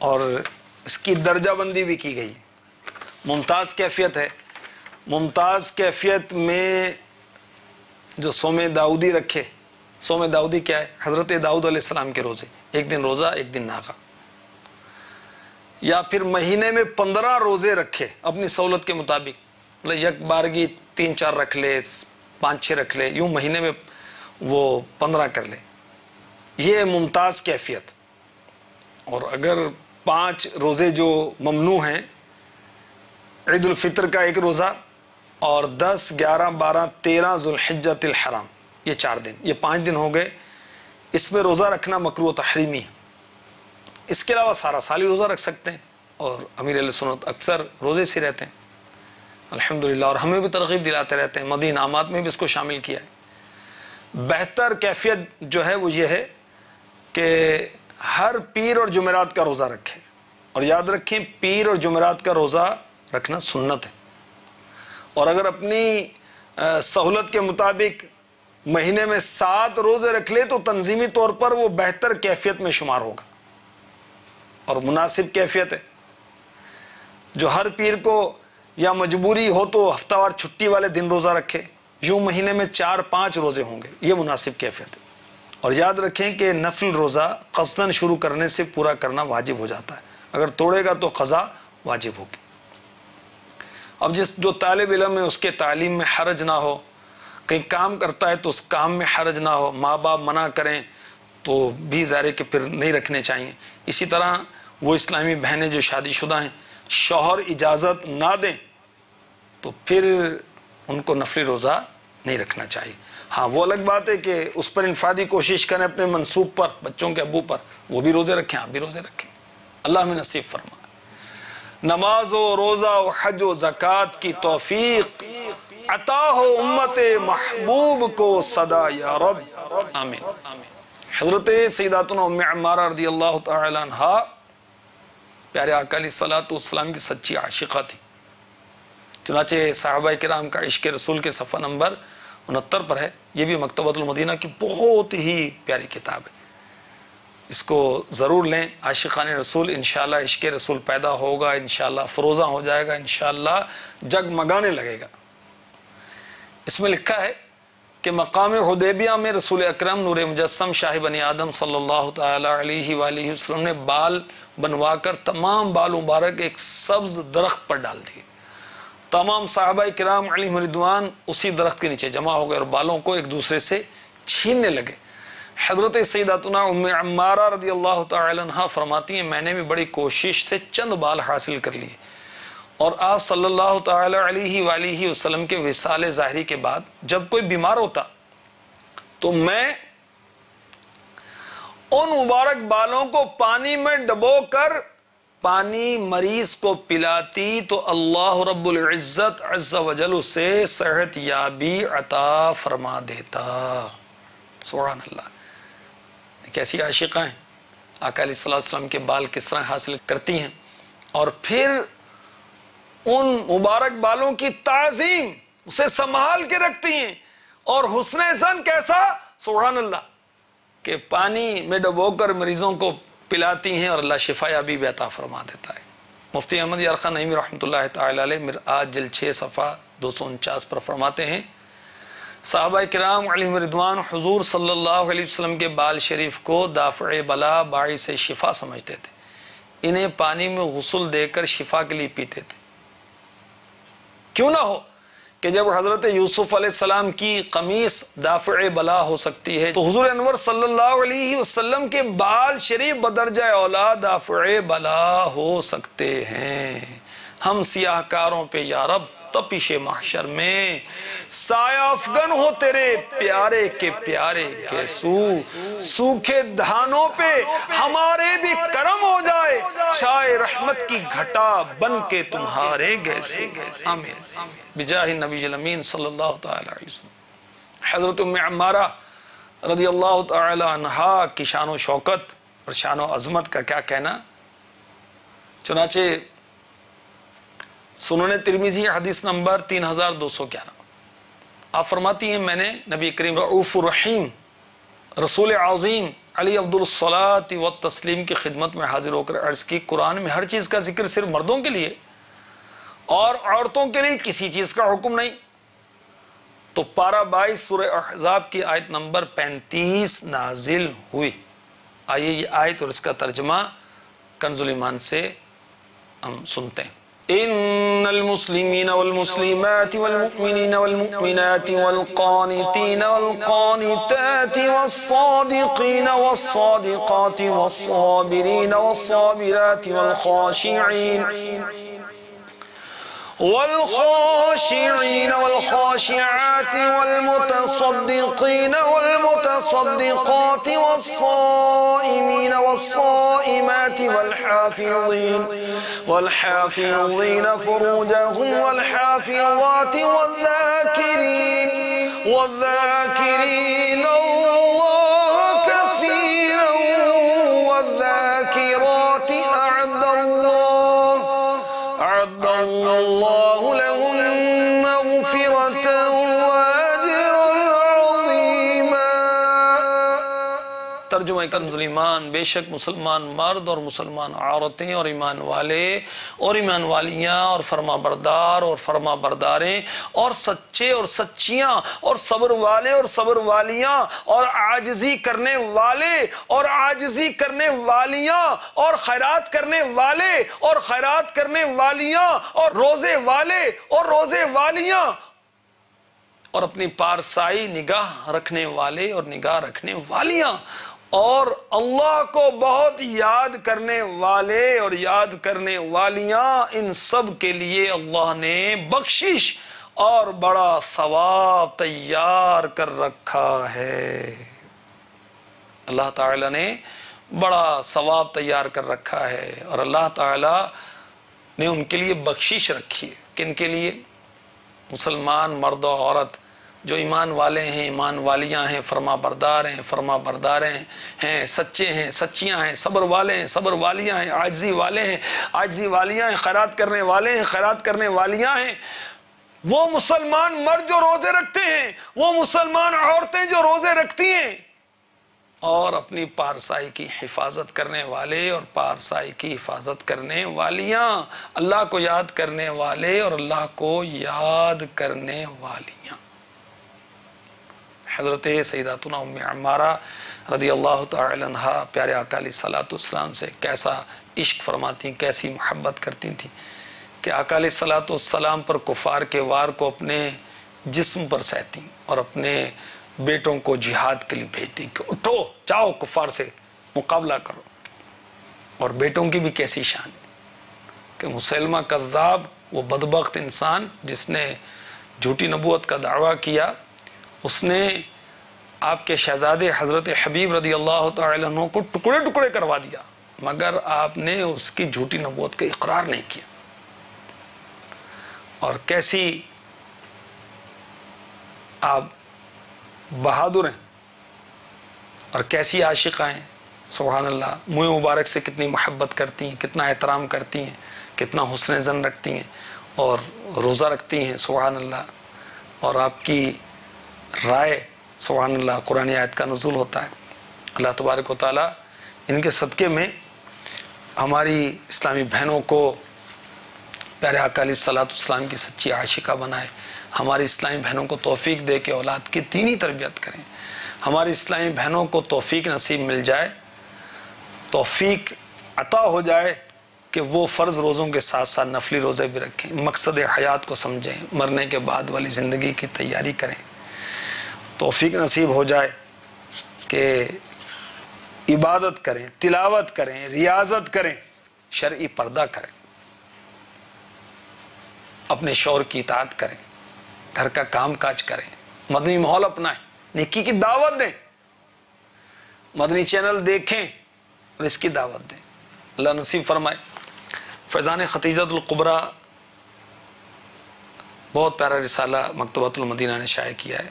اور اس کی درجہ بندی بھی کی گئی، ممتاز کیفیت ہے۔ ممتاز کیفیت میں جو صوم داؤدی رکھے، صوم داؤدی کیا ہے؟ حضرت داؤد علیہ السلام کے روزے، ایک دن روزہ ایک دن ناغہ، یا پھر مہینے میں 15 روزے رکھے اپنی سہولت کے مطابق، مطلب یک بارگی 3-4 رکھ لے، 5-6 رکھ لے، یوں مہینے میں وہ 15 کر لے، یہ ممتاز کیفیت۔ اور اگر 5 روزے جو ممنوع ہیں، عید الفطر کا ایک روزہ اور 10، 11، 12، 13 ذوالحجۃ الحرام، یہ 4 دن، یہ 5 دن ہو گئے، اس میں روزہ رکھنا مکروہ تحریمی ہے۔ اس کے علاوہ سارا سال ہی روزہ رکھ سکتے ہیں، اور امیر اہل سنت اکثر روزے سے رہتے ہیں الحمدللہ، اور ہمیں بھی ترغیب دلاتے رہتے ہیں، مدنی انعامات میں بھی اس کو شامل کیا ہے۔ بہتر کیفیت جو ہے وہ یہ ہے کہ ہر پیر اور جمعرات کا روزہ رکھیں، اور یاد رکھیں پیر اور جمعرات کا روزہ رکھنا سنت ہے، اور اگر اپنی سہولت کے مطابق مہینے میں 7 روزے رکھ لے تو تنظیمی طور پر وہ بہتر کیفیت میں شمار ہوگا اور مناسب کیفیت ہے۔ جو ہر پیر کو یا مجبوری ہو تو ہفتہ وار چھٹی والے دن روزہ رکھے، یوں مہینے میں 4-5 روزے ہوں گے، یہ مناسب کیفیت ہے۔ اور یاد رکھیں کہ نفل روزہ قصداً شروع کرنے سے پورا کرنا واجب ہو جاتا ہے، اگر توڑے گا تو قضا واجب ہوگی۔ اب جو طالب علم ہے اس کے تعلیم میں حرج نہ ہو، کہیں کام کرتا ہے تو اس کام میں حرج نہ ہو، ماں باپ منع کریں تو بھی ظاہر ہے کہ پھر نہیں رکھنے چاہیے۔ اسی طرح وہ اسلامی بہنیں جو شادی شدہ ہیں، شوہر اجازت نہ دیں تو پھر ان کو نفلی روزہ نہیں رکھنا چاہیے۔ ہاں وہ الگ بات ہے کہ اس پر انفرادی کوشش کریں اپنے منصوب پر، بچوں کے ابو پر، وہ بھی روزے رکھیں، آپ بھی روزے رکھیں، اللہ ہمیں نصیب فرمائے۔ نماز و روزہ و حج و زکوٰۃ کی توفیق عطا ہو امت محبوب کو صدا یا رب، آمین۔ حضرت سیداتنا ام عمارہ رضی اللہ تعالی عنہا پیارے آقا علیہ الصلوۃ والسلام کی سچی عاشقہ تھی، چنانچہ صحابہ کرام کا عشق رسول کے صفحہ نمبر 69 پر ہے، یہ بھی مکتبۃ المدینہ کی بہت ہی پیاری کتاب ہے، اس کو ضرور لیں۔ عاشقان رسول، انشاءاللہ عشق رسول پیدا ہوگا، انشاءاللہ فروزہ ہو جائے گا، انشاءاللہ جگمگانے لگے گا۔ اس میں لکھا ہے کہ مقام حدیبیہ میں رسول اکرم نور مجسم شاہ بنی آدم صلی اللہ تعالی علیہ وآلہ وسلم نے بال بنوا کر تمام بال مبارک ایک سبز درخت پر ڈال دیے۔ تمام صحابہ کرام علیہم رضوان اسی درخت کے نیچے جمع ہو گئے اور بالوں کو ایک دوسرے سے چھیننے لگے۔ حضرت سیداتنا ام عمارہ رضی اللہ تعالی عنہ فرماتی ہیں میں نے بھی بڑی کوشش سے چند بال حاصل کر لیے، اور آپ صلی اللہ تعالی علیہ وآلہ وسلم کے وصال ظاہری کے بعد جب کوئی بیمار ہوتا تو میں ان مبارک بالوں کو پانی میں ڈبو کر پانی مریض کو پلاتی تو اللہ رب العزت عز و جل سے صحت یابی عطا فرما دیتا۔ سبحان اللہ، کیسی عاشقہ ہیں، آقا علیہ السلام کے بال کس طرح حاصل کرتی ہیں، اور پھر ان مبارک بالوں کی تعظیم، اسے سنبھال کے رکھتی ہیں، اور حسن ظن کیسا، سبحان اللہ، کہ پانی میں ڈبو کر مریضوں کو پلاتی ہیں اور اللہ شفا یابی بھی عطا فرما دیتا ہے۔ مفتی احمد یار خان نعیمی رحمۃ اللہ تعالی علیہ مرآت جلد 6 صفحہ 249 پر فرماتے ہیں صحابہ کرام علیہم رضوان حضور صلی اللہ علیہ وسلم کے بال شریف کو دافع بلا باعث شفا سمجھتے تھے، انہیں پانی میں غسل دے کر شفا کے لیے پیتے تھے۔ کیوں نہ ہو کہ جب حضرت یوسف علیہ السلام کی قمیص دافع بلا ہو سکتی ہے تو حضور انور صلی اللہ علیہ وسلم کے بال شریف بدرجہ اولا دافع بلا ہو سکتے ہیں۔ ہم سیاہ کاروں پہ یا رب تپش محشر میں سایہ افغن ہو تیرے پیارے کے پیارے گیسو، سوکھے دھانوں پہ ہمارے بھی کرم ہو جائے، چھائے رحمت کی گھٹا بن کے تمہارے گیسو۔ آمین بجاہ نبی الامین صلی اللہ تعالی علیہ وسلم۔ حضرت ام عمارہ رضی اللہ تعالی عنہا کی شان و شوکت اور شان و عظمت کا کیا کہنا۔ چنانچہ سنن ترمذی حدیث نمبر 3211، آپ فرماتی ہیں میں نے نبی کریم رؤوف الرحیم رسول عظیم علی افضل الصلاۃ والتسلیم کی خدمت میں حاضر ہو کر عرض کی، قرآن میں ہر چیز کا ذکر صرف مردوں کے لیے اور عورتوں کے لیے کسی چیز کا حکم نہیں۔ تو پارہ 22 سورہ احزاب کی آیت نمبر 35 نازل ہوئی۔ آئیے یہ آیت اور اس کا ترجمہ کنز الایمان سے ہم سنتے ہیں۔ ان المسلمین والمسلمات والمؤمنین والمؤمنات والقانتین والقانتات والصادقین والصادقات والصابرین والصابرات والخاشعین والخاشعين والخاشعات والمتصدقين والمتصدقات والصائمين والصائمات والحافظين فروجهم والحافظات والذاكرين الله كثيرا والذاكرات أعد الله لهم مغفرة وأجرا عظيما۔ ترجمہ کنز الایمان، بے شک مسلمان مرد اور مسلمان عورتیں اور ایمان والے اور ایمان والیاں اور فرما بردار اور فرما برداریں اور سچے اور سچیاں اور صبر والے اور صبر والیاں اور عاجزی کرنے والے اور عاجزی کرنے والیاں اور خیرات کرنے والے اور خیرات کرنے والیاں اور روزے والے اور روزے والیاں اور اپنی پارسائی نگاہ رکھنے والے اور نگاہ رکھنے والیاں اور اللہ کو بہت یاد کرنے والے اور یاد کرنے والیاں، ان سب کے لیے اللہ نے بخشش اور بڑا ثواب تیار کر رکھا ہے۔ اللہ تعالیٰ نے بڑا ثواب تیار کر رکھا ہے اور اللہ تعالیٰ نے ان کے لیے بخشش رکھی ہے۔ کن کے لیے؟ مسلمان مرد و عورت جو ایمان والے ہیں، ایمان والیاں ہیں، فرما بردار ہیں، فرما برداریں ہیں، سچے ہیں، سچیاں ہیں، صبر والے ہیں، صبر والیاں ہیں، عاجزی والے ہیں، عاجزی والیاں ہیں، خیرات کرنے والے ہیں، خیرات کرنے والیاں ہیں۔ وہ مسلمان مرد جو روزے رکھتے ہیں، وہ مسلمان عورتیں جو روزے رکھتی ہیں اور اپنی پارسائی کی حفاظت کرنے والے اور پارسائی کی حفاظت کرنے والیاں، اللہ کو یاد کرنے والے اور اللہ کو یاد کرنے والیاں۔ حضرت سیداتنا ام عمارہ رضی اللہ تعالی عنہ پیارے آقا علیہ الصلوۃ والسلام سے کیسا عشق فرماتی، کیسی محبت کرتی تھیں کہ آقا علیہ الصلوۃ والسلام پر کفار کے وار کو اپنے جسم پر سہتی اور اپنے بیٹوں کو جہاد کے لیے بھیجتی کہ اٹھو جاؤ کفار سے مقابلہ کرو۔ اور بیٹوں کی بھی کیسی شان کہ مسلمہ کذاب، وہ بدبخت انسان جس نے جھوٹی نبوت کا دعویٰ کیا، اس نے آپ کے شہزادے حضرت حبیب رضی اللہ تعالی عنہ کو ٹکڑے ٹکڑے کروا دیا، مگر آپ نے اس کی جھوٹی نبوت کا اقرار نہیں کیا۔ اور کیسی آپ بہادر ہیں اور کیسی عاشقہ ہیں، سبحان اللہ، منہ مبارک سے کتنی محبت کرتی ہیں، کتنا احترام کرتی ہیں، کتنا حسن ظن رکھتی ہیں اور روزہ رکھتی ہیں، سبحان اللہ۔ اور آپ کی رائے سبحان اللہ قرآن آیت کا نزول ہوتا ہے۔ اللہ تبارک و تعالیٰ ان کے صدقے میں ہماری اسلامی بہنوں کو پیارے آقا علیہ الصلوۃ والسلام کی سچی عاشقہ بنائے، ہماری اسلامی بہنوں کو توفیق دے کے اولاد کی دینی تربیت کریں، ہماری اسلامی بہنوں کو توفیق نصیب مل جائے، توفیق عطا ہو جائے کہ وہ فرض روزوں کے ساتھ ساتھ نفلی روزے بھی رکھیں، مقصد حیات کو سمجھیں، مرنے کے بعد والی زندگی کی تیاری کریں، توفیق نصیب ہو جائے کہ عبادت کریں، تلاوت کریں، ریاضت کریں، شرعی پردہ کریں، اپنے شوہر کی اطاعت کریں، گھر کا کام کاج کریں، مدنی ماحول اپنائیں، نیکی کی دعوت دیں، مدنی چینل دیکھیں اور اس کی دعوت دیں۔ اللہ نصیب فرمائے۔ فیضان ختیجۃ الکبریٰ بہت پیارا رسالہ مکتبۃ المدینہ نے شائع کیا ہے۔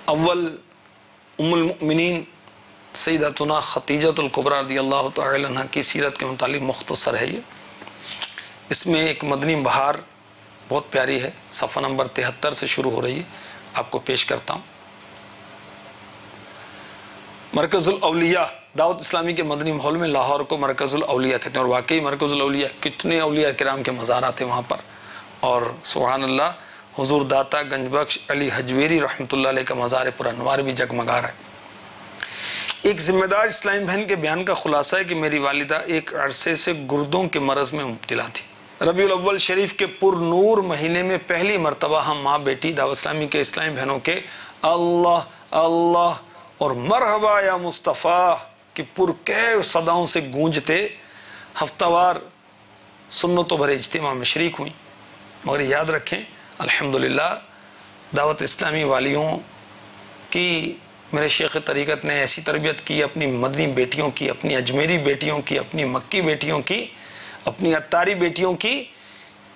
اول ام المؤمنین سیدتنا ختیجۃ الکبریٰ رضی اللہ تعالی عنہ کی سیرت کے متعلق مختصر ہے یہ۔ اس میں ایک مدنی بہار بہت پیاری ہے، صفحہ نمبر 73 سے شروع ہو رہی ہے، آپ کو پیش کرتا ہوں۔ مرکز الاولیاء، دعوت اسلامی کے مدنی ماحول میں لاہور کو مرکز الاولیاء کہتے ہیں، اور واقعی مرکز الاولیاء کتنے اولیاء کرام کے مزارات ہیں وہاں پر، اور سبحان اللہ حضور داتا گنج بخش علی حجویری رحمۃ اللہ علیہ کا مزار پر انوار بھی جگمگا رہا ہے۔ ایک ذمہ دار اسلامی بہن کے بیان کا خلاصہ ہے کہ میری والدہ ایک عرصے سے گردوں کے مرض میں مبتلا تھی۔ ربیع الاول شریف کے پر نور مہینے میں پہلی مرتبہ ہم ماں بیٹی دعوت اسلامی کے اسلامی بہنوں کے اللہ اللہ اور مرحبا یا مصطفیٰ کی پرکیف صداؤں سے گونجتے ہفتہ وار سنتوں بھرے اجتماع میں شریک ہوئیں۔ مگر یاد رکھیں الحمدللہ دعوت اسلامی والیوں کی میرے شیخ طریقت نے ایسی تربیت کی، اپنی مدنی بیٹیوں کی، اپنی اجمیری بیٹیوں کی، اپنی مکی بیٹیوں کی، اپنی اتاری بیٹیوں کی،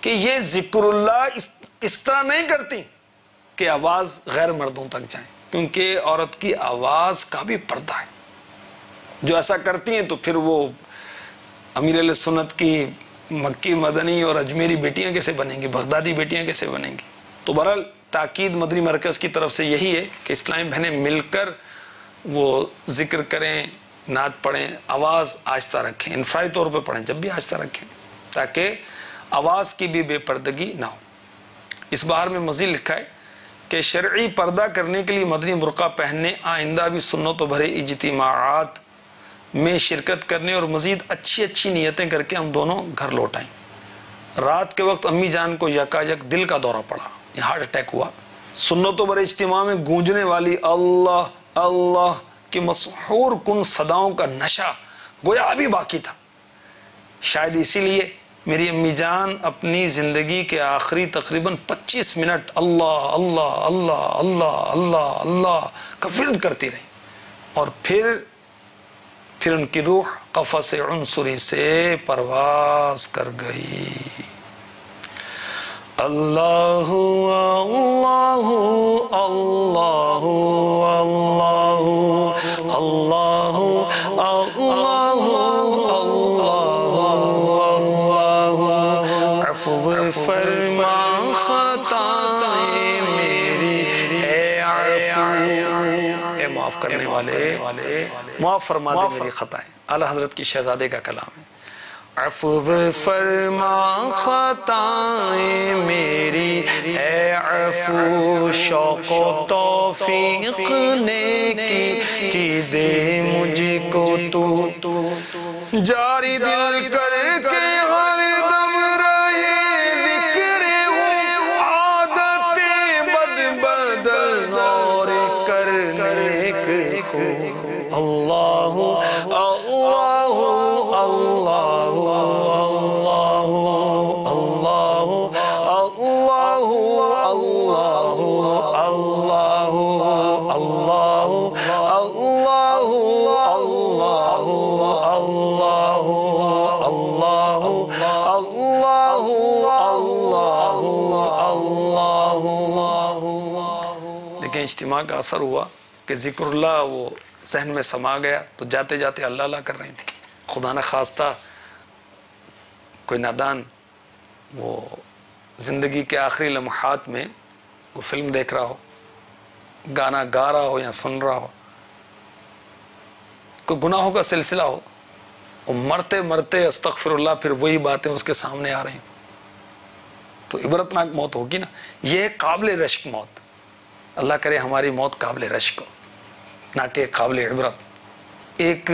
کہ یہ ذکر اللہ اس طرح نہیں کرتی کہ آواز غیر مردوں تک جائیں، کیونکہ عورت کی آواز کا بھی پردہ ہے۔ جو ایسا کرتی ہیں تو پھر وہ امیر علیہ سنت کی مکی مدنی اور اجمیری بیٹیاں کیسے بنیں گی، بغدادی بیٹیاں کیسے بنیں گی؟ تو بہرحال تاکید مدنی مرکز کی طرف سے یہی ہے کہ اسلامی بہنیں مل کر وہ ذکر کریں، نعت پڑھیں، آواز آہستہ رکھیں، انفرادی طور پہ پڑھیں، جب بھی آہستہ رکھیں تاکہ آواز کی بھی بے پردگی نہ ہو۔ اس بار میں مزید لکھا ہے کہ شرعی پردہ کرنے کے لیے مدنی برقع پہننے، آئندہ بھی سنتوں بھرے اجتماعات میں شرکت کرنے اور مزید اچھی اچھی نیتیں کر کے ہم دونوں گھر لوٹ آئیں۔ رات کے وقت امی جان کو یکایک دل کا دورہ پڑا، یہ ہارٹ اٹیک ہوا۔ سنتوں بھرے اجتماع میں گونجنے والی اللہ اللہ کی مسحور کن صداؤں کا نشہ گویا ابھی باقی تھا۔ شاید اسی لیے میری امی جان اپنی زندگی کے آخری تقریباً 25 منٹ اللہ اللہ اللہ اللہ اللہ اللہ کا ورد کرتی رہی، اور پھر ان کی روح قفس عنصری سے پرواز کر گئی۔ اللہ اللہ اللہ اللہ اللہ اللہ اللہ عفو فرما خطائیں میری، اے عفو، اے معاف کرنے والے، معاف فرما دے میری خطائیں۔ اعلیٰ حضرت کی شہزادے کا کلام ہے۔ عفو فرما خطائیں میری، اے عفو شوق و توفیق نیکی کی دے مجھ کو تو، جاری دل کر کے ہر دم رہے ذکر ہو، عادت بد بدل اور کرنے کو۔ اللہ اللہ اللہ اللہ اللہ اللہ اللہ دیکھیں اجتماع کا اثر ہوا کہ ذکر اللہ وہ ذہن میں سما گیا، تو جاتے جاتے اللہ اللہ کر رہی تھی۔ خدا نہ خواستہ کوئی نادان وہ زندگی کے آخری لمحات میں وہ فلم دیکھ رہا ہو، گانا گا رہا ہو یا سن رہا ہو، کوئی گناہوں کا سلسلہ ہو، وہ مرتے مرتے استغفر اللہ، پھر وہی باتیں اس کے سامنے آ رہی ہیں، تو عبرتناک موت ہوگی نا۔ یہ ہے قابل رشک موت۔ اللہ کرے ہماری موت قابل رشک ہو، نہ کہ قابل عبرت۔ ایک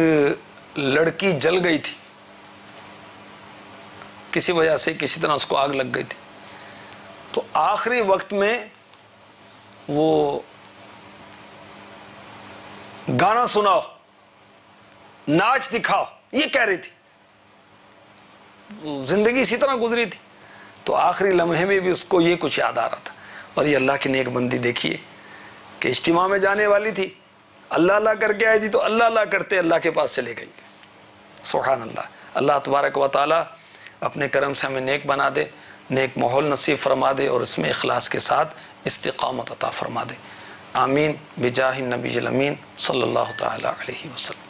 لڑکی جل گئی تھی کسی وجہ سے، کسی طرح اس کو آگ لگ گئی تھی، تو آخری وقت میں وہ گانا سناؤ، ناچ دکھاؤ، یہ کہہ رہی تھی۔ زندگی اسی طرح گزری تھی، تو آخری لمحے میں بھی اس کو یہ کچھ یاد آ رہا تھا. اور یہ اللہ کی نیک بندی دیکھیے کہ اجتماع میں جانے والی تھی، اللہ اللہ کر کے آئی تھی تو اللہ اللہ کرتے اللہ کے پاس چلے گئی. سبحان اللہ. اللہ تبارک و تعالی اپنے کرم سے ہمیں نیک بنا دے، نیک ماحول نصیب فرما دے، اور اس میں اخلاص کے ساتھ استقامت عطا فرما دے. آمین بجاہ النبی الامین صلی اللہ تعالی علیہ وسلم.